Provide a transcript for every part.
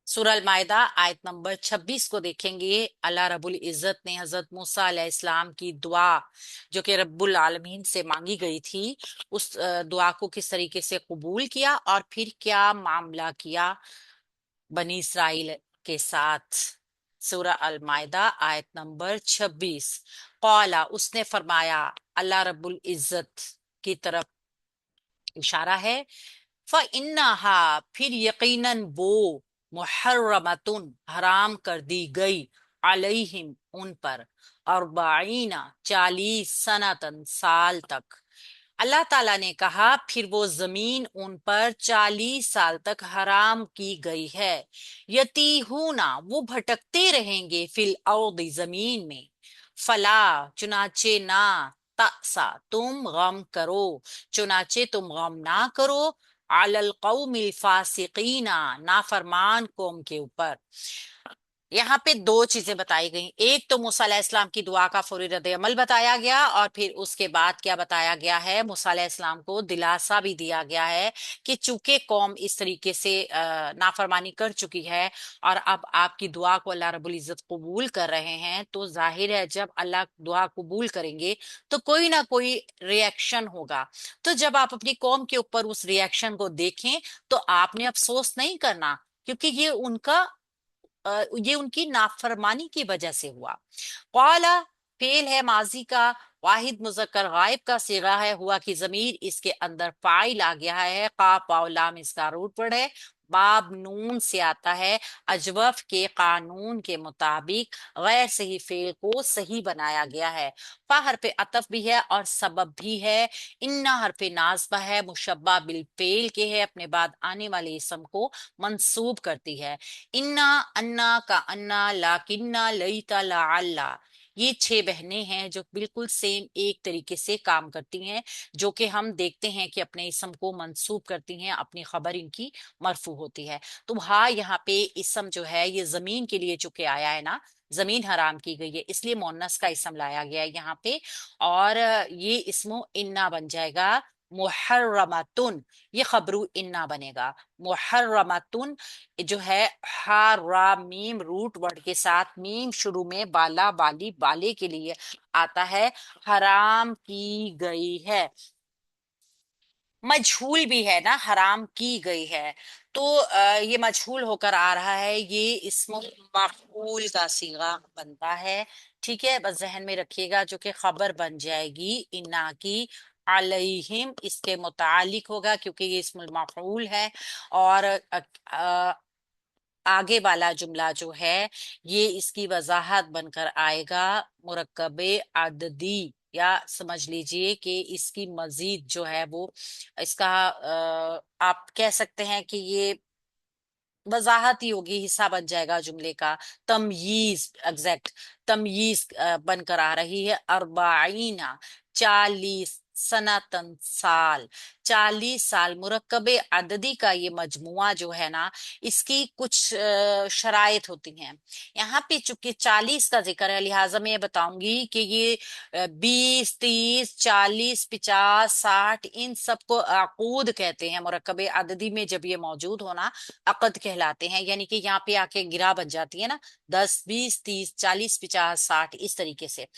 सूरह अल माइदा आयत नंबर 26 को देखेंगे। अल्लाह रब्बुल इज्जत ने हजरत मूसा अलैहिस्सलाम की दुआ जो कि रब्बुल आलमीन से मांगी गई थी, उस दुआ को किस तरीके से कबूल किया और फिर क्या मामला किया बनी इसराइल के साथ। सूरह अल माइदा आयत नंबर 26। कौला, उसने फरमाया, अल्लाह रब्बुल इज्जत की तरफ इशारा है। फ़इन्नहा, फिर यकीनन वो, मुहर्रमतुन, हराम कर दी गई, अलैहिम, उन पर, अरबाईना, 40 सनतन, साल तक। अल्लाह ताला ने कहा फिर वो जमीन उन पर 40 साल तक हराम की गई है। यतीहूना, वो भटकते रहेंगे, फिल अर्द, जमीन में। फला, चुनाचे ना, तसा, तुम गम करो, चुनाचे तुम गम ना करो, अलल कौमिल फासिकीना, नाफरमान कौम के ऊपर। यहाँ पे दो चीजें बताई गई। एक तो मूसा अलैहिस्सलाम की दुआ का फौरी रद्द अमल बताया गया, और फिर उसके बाद क्या बताया गया है, मूसा अलैहिस्सलाम को दिलासा भी दिया गया है कि चूंकि कौम इस तरीके से नाफरमानी कर चुकी है और अब आपकी दुआ को अल्लाह रब्बुल इज्जत कबूल कर रहे हैं, तो जाहिर है जब अल्लाह दुआ कबूल करेंगे तो कोई ना कोई रिएक्शन होगा। तो जब आप अपनी कौम के ऊपर उस रिएक्शन को देखें तो आपने अफसोस नहीं करना, क्योंकि ये उनकी नाफरमानी की वजह से हुआ। कौला, फेल है माजी का, वाहिद मुजक्कर गायब का सिगा है, हुआ की जमीर इसके अंदर फाइल आ गया है, काफ वाव लाम इसका रूट वर्ड है, बाब नून से आता है। अजवफ के कानून के मुताबिक गैर सही फेल को सही बनाया गया है। फा हरफ अतफ भी है और सबब भी है। इन्ना हरफ नाजबा है, मुशब्बा बिल फेल के है, अपने बाद आने वाले इसम को मंसूब करती है। इन्ना, अन्ना का अन्ना, लाकिन्ना, लईता, लाअल्ला, ये 6 बहनें हैं जो बिल्कुल सेम एक तरीके से काम करती हैं, जो कि हम देखते हैं कि अपने इसम को मंसूब करती हैं, अपनी खबर इनकी मरफू होती है। तो हाँ, यहाँ पे इसम जो है ये जमीन के लिए चूंकि आया है ना, जमीन हराम की गई है इसलिए मोन्नस का इसम लाया गया है यहाँ पे। और ये इसमो इन्ना बन जाएगा, मुहर्रमतुन, ये खबरू इन्ना बनेगा। मुहर्रमतुन जो है, हा रा मीम रूट वर्ड के साथ, मीम शुरू में, बाला बाली बाले के लिए आता है, हराम की गई है। मजहूल भी है ना, हराम की गई है, तो ये मजहूल होकर आ रहा है, ये इस्म मफऊल का सीगा बनता है। ठीक है, बस जहन में रखिएगा, जो कि खबर बन जाएगी इन्ना की, अलैहिम इसके मुतालिक होगा क्योंकि ये इस्मुल मफऊल है। और आगे वाला जुमला जो है ये इसकी वजाहत बनकर आएगा, मुरक्कबे अददी, या समझ लीजिए कि इसकी मजीद जो है वो इसका आप कह सकते हैं कि ये वजाहत ही होगी, हिस्सा बन जाएगा जुमले का। तमयीज, एग्जैक्ट तमयीज बनकर आ रही है। अरबाईना, 40 सनातन, साल, 40 साल। मुरक्कबे अददी का ये मजमुआ जो है ना, इसकी कुछ शराइत होती हैं। यहाँ पे चूंकि 40 का जिक्र है, लिहाजा मैं ये बताऊंगी कि ये 20, 30, 40, 50, 60, इन सबको अकूद कहते हैं। मुरक्कबे अददी में जब ये मौजूद होना, अकद कहलाते हैं, यानी कि यहाँ पे आके गिरा बन जाती है ना, 10, 20, 30, 40, 50, 60, इस तरीके से।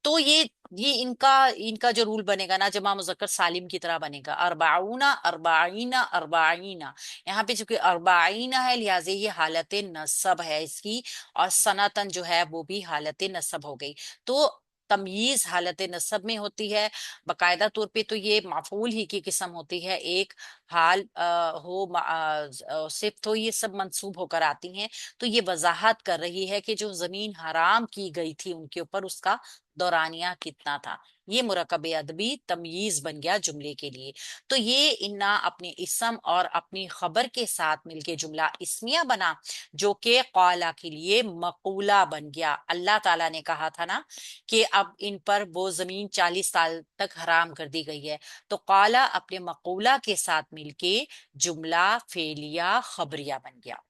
तो ये इनका इनका जो रूल बनेगा ना, जमा मुजक्कर सालिम की तरह बनेगा, अरबाउना, अरबाईना, अरबाईना। यहाँ पे चूंकि अरबाईना है, लिहाजा ये हालत नसब है इसकी, और सनातन जो है वो भी हालत नसब हो गई। तो तमयीज हालत नसब में होती है बकायदा तौर पे, तो ये माफूल ही की किस्म होती है। एक हाल सिर्फ तो ये सब मंसूब होकर आती हैं। तो ये वजाहत कर रही है कि जो जमीन हराम की गई थी उनके ऊपर, उसका दौरानिया कितना था। ये मुरकब अदबी तमयीज बन गया जुमले के लिए। तो ये इन्ना अपने इसम और अपनी खबर के साथ मिलके जुमला इसमिया बना, जो कि कौला के लिए मकूला बन गया। अल्लाह ताला ने कहा था ना कि अब इन पर वो जमीन 40 साल तक हराम कर दी गई है, तो कौला अपने मकूला के साथ मिलके जुमला फेलिया खबरिया बन गया।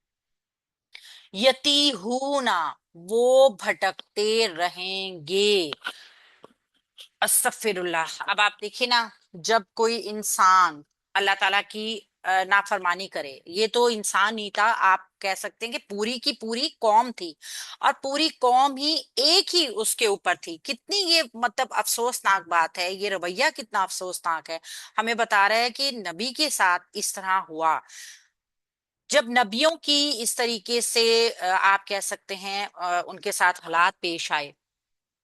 यतीहूना, वो भटकते रहेंगे। अस्तगफिरुल्लाह। अब आप देखिए ना, जब कोई इंसान अल्लाह ताला की नाफरमानी करे। ये तो इंसान नहीं था, आप कह सकते हैं कि पूरी की पूरी कौम थी, और पूरी कौम ही एक ही उसके ऊपर थी। कितनी ये मतलब अफसोसनाक बात है, ये रवैया कितना अफसोसनाक है। हमें बता रहा है कि नबी के साथ इस तरह हुआ। जब नबियों की इस तरीके से आप कह सकते हैं उनके साथ हालात पेश आए,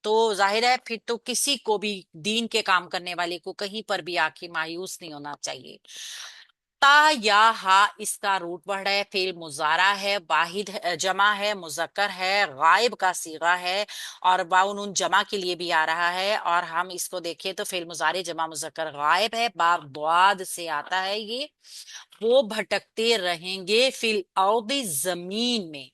तो जाहिर है फिर तो किसी को भी, दीन के काम करने वाले को कहीं पर भी आके मायूस नहीं होना चाहिए। ता या हा इसका रूट वर्ड है, फेल मुजारा है, वाहिद जमा है, मुजक्कर है, गायब का सीगा है, और वाउ नून जमा के लिए भी आ रहा है। और हम इसको देखें तो फेल मुजारे जमा मुजक्कर गायब है, बाब द्वाद से आता है ये। वो भटकते रहेंगे फिल अर्दी जमीन में।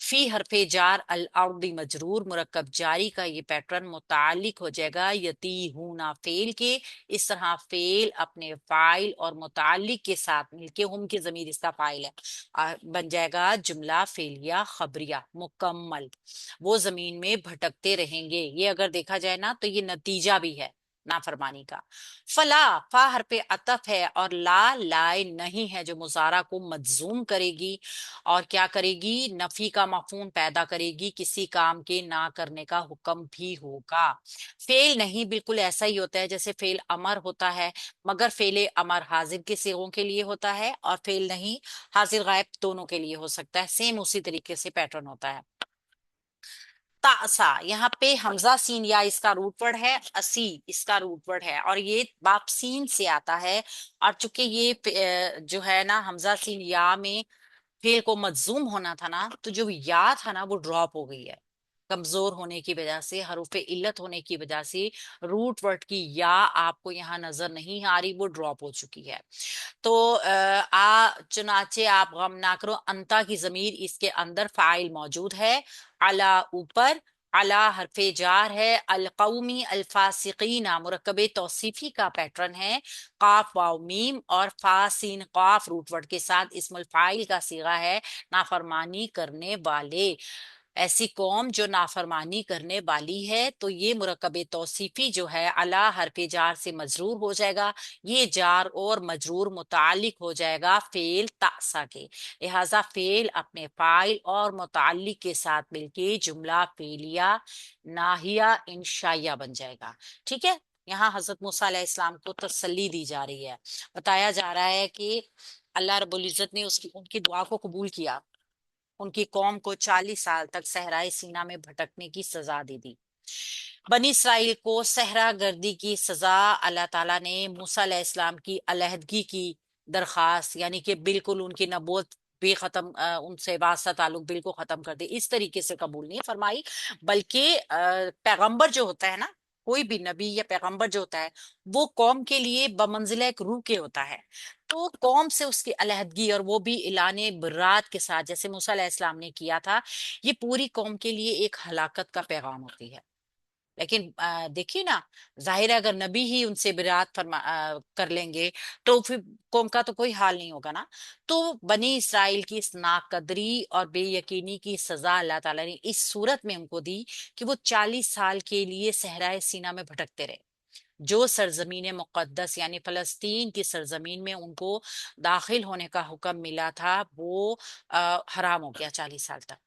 फी हरफे जार अल अर्दी मजरूर मुरक्कब जारी का ये पैटर्न मुतालिक हो जाएगा यतीहूना फेल के। इस तरह फेल अपने फाइल और मुतालिक के साथ मिलके, हम की जमीर इसका फाइल है, बन जाएगा जुमला फेलिया खबरिया मुकम्मल। वो जमीन में भटकते रहेंगे, ये अगर देखा जाए ना तो ये नतीजा भी है नाफरमानी का। फला फा हर पे अतफ है, और ला लाए नहीं है जो मुजारा को मजजूम करेगी, और क्या करेगी, नफी का मफहूम पैदा करेगी, किसी काम के ना करने का हुक्म भी होगा। फेल नहीं बिल्कुल ऐसा ही होता है जैसे फेल अमर होता है, मगर फेल अमर हाजिर के सिगों के लिए होता है, और फेल नहीं हाजिर गायब दोनों के लिए हो सकता है। सेम उसी तरीके से पैटर्न होता है। तासा, यहाँ पे हमजा सीन या इसका रूट वर्ड है, असी इसका रूट वर्ड है, और ये बाप सीन से आता है। और चूंकि ये जो है ना हमजा सीन या में फेल को मजजूम होना था ना, तो जो या था ना वो ड्रॉप हो गई है, कमजोर होने की वजह से, हरूफ इल्लत होने की वजह से रूट वर्ड की या आपको यहाँ नजर नहीं आ रही, वो ड्रॉप हो चुकी है। तो चुनाचे आप गम ना करो, अंता की जमीर इसके अंदर फाइल मौजूद है। अला ऊपर, अला हरफे जार है, अल कौमी अल्फासिकीना मुरक्कबे तौसीफी का पैटर्न है। काफ वाव मीम और फा सीन काफ रूट वर्ड के साथ इस्मुल फाइल का सीगा है, नाफरमानी करने वाले। ऐसी कौम जो नाफरमानी करने वाली है, तो ये मुरक्कबे तौसीफी जो है अला हरफे जार से मजरूर हो जाएगा। ये जार और मजरूर मुतालिक हो जाएगा फेल तासा के, लिहाजा फेल अपने फाइल और मुतालिक के साथ मिलके जुमला फेलिया नाहिया इंशाइया बन जाएगा। ठीक है, यहाँ हजरत मूसा अलैहिस्सलाम को तसल्ली दी जा रही है, बताया जा रहा है कि अल्लाह रब्बुल इज्जत ने उसकी उनकी दुआ को कबूल किया, उनकी कौम को 40 साल तक सहराए सीना में भटकने की सजा दे दी। बनी इसराइल को सहरा गर्दी की सजा अल्लाह ताला ने मूसा अलैहिस्सलाम की अलहदगी की दरखास्त, यानी कि बिल्कुल उनकी नबूवत भी खत्म, उनसे वास्ता ताल्लुक बिल्कुल खत्म कर दे, इस तरीके से कबूल नहीं फरमाई। बल्कि पैगंबर जो होता है ना, कोई भी नबी या पैगंबर जो होता है, वो कौम के लिए बमंजिला एक रूह के होता है। तो कौम से उसकी अलहदगी, और वो भी इलाने बरात के साथ जैसे मूसा अलैहिस्सलाम ने किया था, ये पूरी कौम के लिए एक हलाकत का पैगाम होती है। लेकिन देखिए ना, जाहिर है अगर नबी ही उनसे बिरात कर लेंगे, तो फिर कौम का तो कोई हाल नहीं होगा ना। तो बनी इसराइल की इस नाकदरी और बेयकीनी की सजा अल्लाह ताला ने इस सूरत में उनको दी कि वो 40 साल के लिए सहराए सीना में भटकते रहे। जो सरजमीन मुकद्दस यानी फलस्तीन की सरजमीन में उनको दाखिल होने का हुक्म मिला था, वो हराम हो गया 40 साल तक।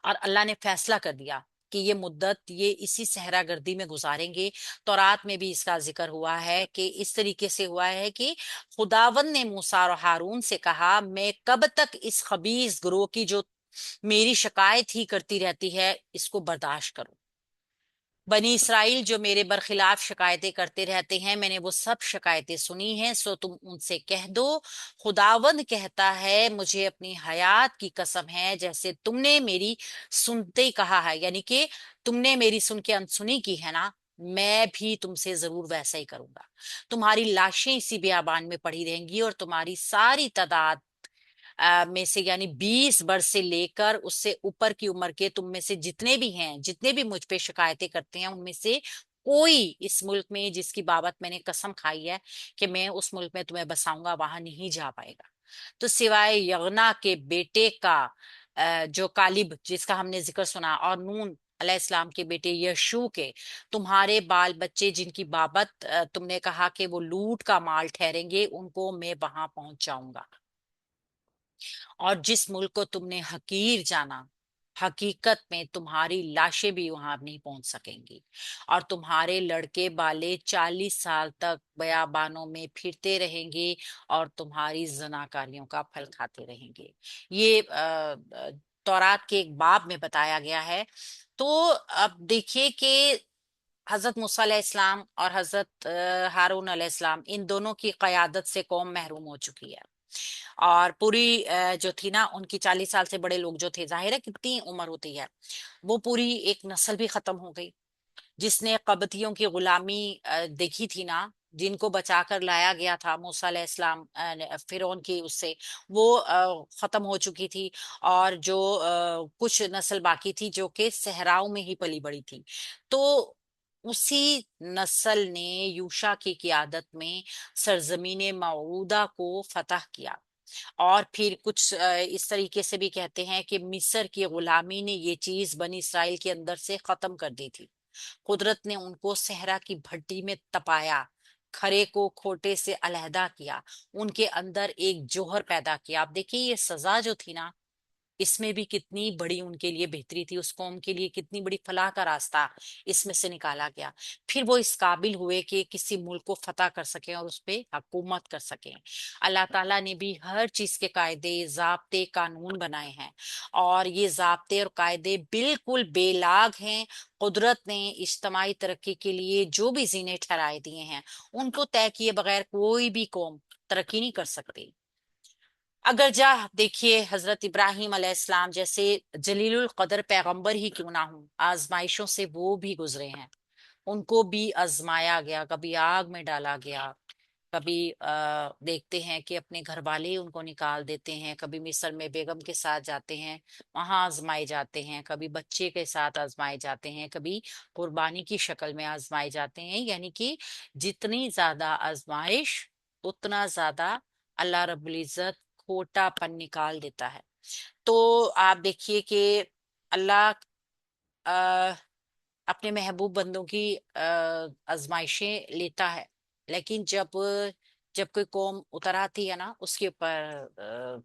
और अल्लाह ने फैसला कर दिया कि ये मुद्दत ये इसी सहरा गर्दी में गुजारेंगे। तौरात में भी इसका जिक्र हुआ है कि इस तरीके से हुआ है कि खुदावन ने मूसा और हारून से कहा, मैं कब तक इस खबीस ग्रोह की जो मेरी शिकायत ही करती रहती है इसको बर्दाश्त करूं। बनी इसराइल जो मेरे बरखिलाफ शिकायतें करते रहते हैं, मैंने वो सब शिकायतें सुनी हैं, सो तुम उनसे कह दो, खुदावंद कहता है मुझे अपनी हयात की कसम है, जैसे तुमने मेरी सुनते ही कहा है, यानी कि तुमने मेरी सुन के अनसुनी की है ना, मैं भी तुमसे जरूर वैसा ही करूंगा। तुम्हारी लाशें इसी बियाबान में पड़ी रहेंगी, और तुम्हारी सारी तादाद में से, यानी 20 वर्ष से लेकर उससे ऊपर की उम्र के तुम में से जितने भी हैं, जितने भी मुझ पे शिकायतें करते हैं, उनमें से कोई इस मुल्क में जिसकी बाबत मैंने कसम खाई है कि मैं उस मुल्क में तुम्हें बसाऊंगा, वहां नहीं जा पाएगा। तो सिवाय यगना के बेटे का जो कालिब जिसका हमने जिक्र सुना, और नून अलैहिस्सलाम के बेटे यशू के, तुम्हारे बाल बच्चे जिनकी बाबत तुमने कहा कि वो लूट का माल ठहरेंगे, उनको मैं वहां पहुंच जाऊंगा। और जिस मुल्क को तुमने हकीर जाना, हकीकत में तुम्हारी लाशें भी वहां नहीं पहुंच सकेंगी। और तुम्हारे लड़के बाले 40 साल तक बयाबानों में फिरते रहेंगे और तुम्हारी जनाकारियों का फल खाते रहेंगे। ये तौरात के एक बाब में बताया गया है। तो अब देखिए कि हजरत मूसा अलैहिस्सलाम और हजरत हारून अलैहिस्सलाम, इन दोनों की कयादत से कौम महरूम हो चुकी है। और पूरी जो थी ना, उनकी 40 साल से बड़े लोग जो थे, जाहिर है कितनी उम्र होती है, वो पूरी एक नस्ल भी खत्म हो गई। जिसने कबतियों की गुलामी देखी थी ना, जिनको बचा कर लाया गया था मूसा अलैहिस्सलाम फिरौन की उससे, वो खत्म हो चुकी थी। और जो कुछ नस्ल बाकी थी जो कि सहराओं में ही पली बड़ी थी। तो उसी नस्ल ने यूशा की क़ियादत में सरजमीन मऊदा को फतह किया। और फिर कुछ इस तरीके से भी कहते हैं कि मिस्र की गुलामी ने ये चीज बनी इसराइल के अंदर से खत्म कर दी थी। कुदरत ने उनको सहरा की भट्टी में तपाया, खरे को खोटे से अलहदा किया, उनके अंदर एक जौहर पैदा किया। आप देखिए ये सजा जो थी ना, इसमें भी कितनी बड़ी उनके लिए बेहतरी थी, उस कौम के लिए कितनी बड़ी फलाह का रास्ता इसमें से निकाला गया। फिर वो इस काबिल हुए कि किसी मुल्क को फतह कर सकें और उस पे हुकूमत कर सकें। अल्लाह ताला ने भी हर चीज के कायदे जाब्ते कानून बनाए हैं, और ये जाब्ते और कायदे बिल्कुल बेलाग हैं। कुदरत ने इज्तमाही तरक्की के लिए जो भी जीने ठहराए दिए हैं, उनको तय किए बगैर कोई भी कौम तरक्की नहीं कर सकती। अगर जा देखिए, हजरत इब्राहिम अलैहिस्सलाम जैसे जलीलुल कदर पैगंबर ही क्यों ना हो, आजमाइशों से वो भी गुजरे हैं। उनको भी आजमाया गया, कभी आग में डाला गया, कभी देखते हैं कि अपने घर वाले ही उनको निकाल देते हैं, कभी मिस्र में बेगम के साथ जाते हैं, वहां आजमाए जाते हैं, कभी बच्चे के साथ आजमाए जाते हैं, कभी कुर्बानी की शक्ल में आजमाए जाते हैं। यानी कि जितनी ज्यादा आजमाइश, उतना ज्यादा अल्लाह रब्बुल इज्जत खोटापन निकाल देता है। तो आप देखिए कि अल्लाह अ, अपने महबूब बंदों की आजमाइशें लेता है, लेकिन जब जब कोई कौम उतर आती है ना, उसके ऊपर